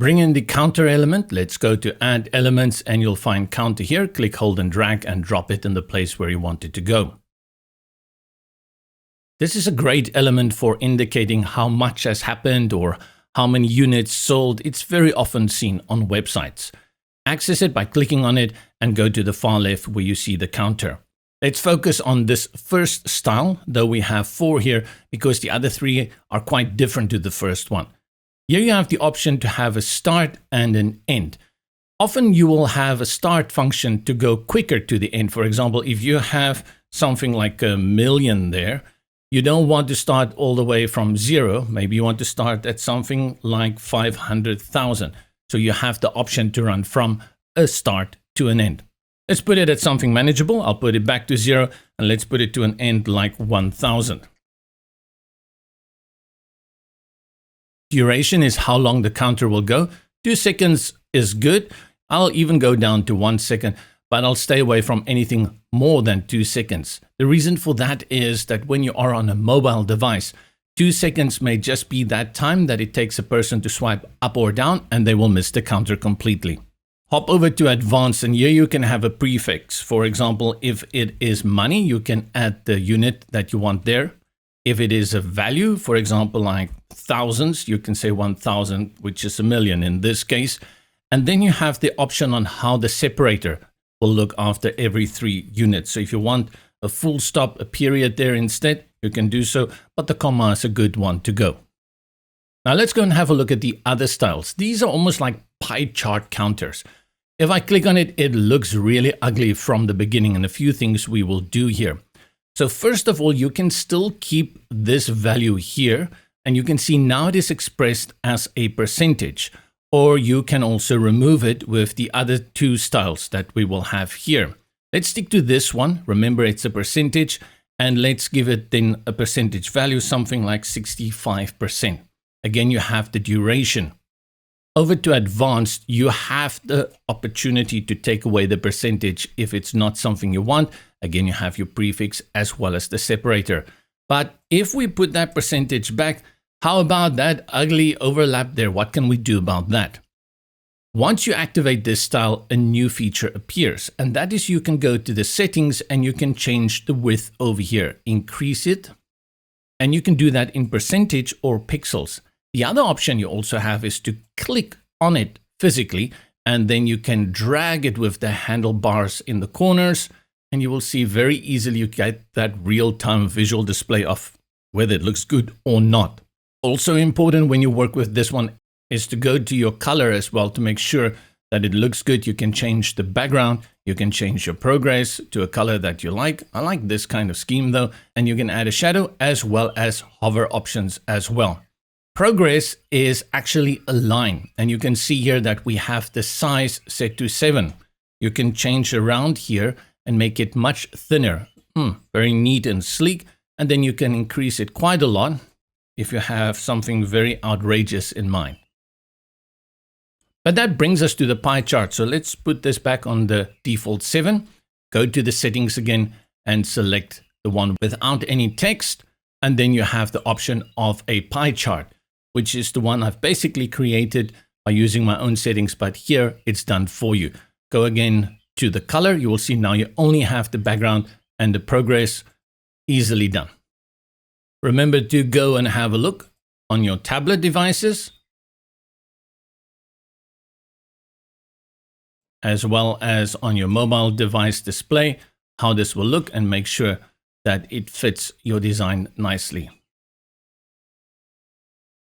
Bring in the counter element. Let's go to add elements and you'll find counter here. Click, hold and drag and drop it in the place where you want it to go. This is a great element for indicating how much has happened or how many units sold. It's very often seen on websites. Access it by clicking on it and go to the far left where you see the counter. Let's focus on this first style, though we have 4 here because the other 3 are quite different to the first one. Here you have the option to have a start and an end. Often you will have a start function to go quicker to the end. For example, if you have something like 1 million there, you don't want to start all the way from 0. Maybe you want to start at something like 500,000. So you have the option to run from a start to an end. Let's put it at something manageable. I'll put it back to 0 and let's put it to an end like 1,000. Duration is how long the counter will go. 2 seconds is good. I'll even go down to 1 second, but I'll stay away from anything more than 2 seconds. The reason for that is that when you are on a mobile device, 2 seconds may just be that time that it takes a person to swipe up or down and they will miss the counter completely. Hop over to advanced and here you can have a prefix. For example, if it is money, you can add the unit that you want there. If it is a value, for example, like thousands, you can say 1,000, which is 1 million in this case. And then you have the option on how the separator will look after every 3 units. So if you want a full stop, a period there instead, you can do so, but the comma is a good one to go. Now let's go and have a look at the other styles. These are almost like pie chart counters. If I click on it, it looks really ugly from the beginning, and a few things we will do here. So first of all, you can still keep this value here, and you can see now it is expressed as a percentage, or you can also remove it with the other 2 styles that we will have here. Let's stick to this one. Remember, it's a percentage, and let's give it then a percentage value, something like 65%. Again, you have the duration. Over to advanced, you have the opportunity to take away the percentage if it's not something you want. Again, you have your prefix as well as the separator. But if we put that percentage back, how about that ugly overlap there? What can we do about that? Once you activate this style, a new feature appears, and that is you can go to the settings and you can change the width over here, increase it, and you can do that in percentage or pixels. The other option you also have is to click on it physically, and then you can drag it with the handlebars in the corners, and you will see very easily you get that real-time visual display of whether it looks good or not. Also important when you work with this one is to go to your color as well to make sure that it looks good. You can change the background, you can change your progress to a color that you like. I like this kind of scheme though, and you can add a shadow as well as hover options as well. Progress is actually a line, and you can see here that we have the size set to 7. You can change around here and make it much thinner. Very neat and sleek, and then you can increase it quite a lot if you have something very outrageous in mind. But that brings us to the pie chart. So let's put this back on the default 7. Go to the settings again and select the one without any text. And then you have the option of a pie chart, which is the one I've basically created by using my own settings. But here it's done for you. Go again to the color. You will see now you only have the background and the progress easily done. Remember to go and have a look on your tablet devices, as well as on your mobile device display, how this will look, and make sure that it fits your design nicely.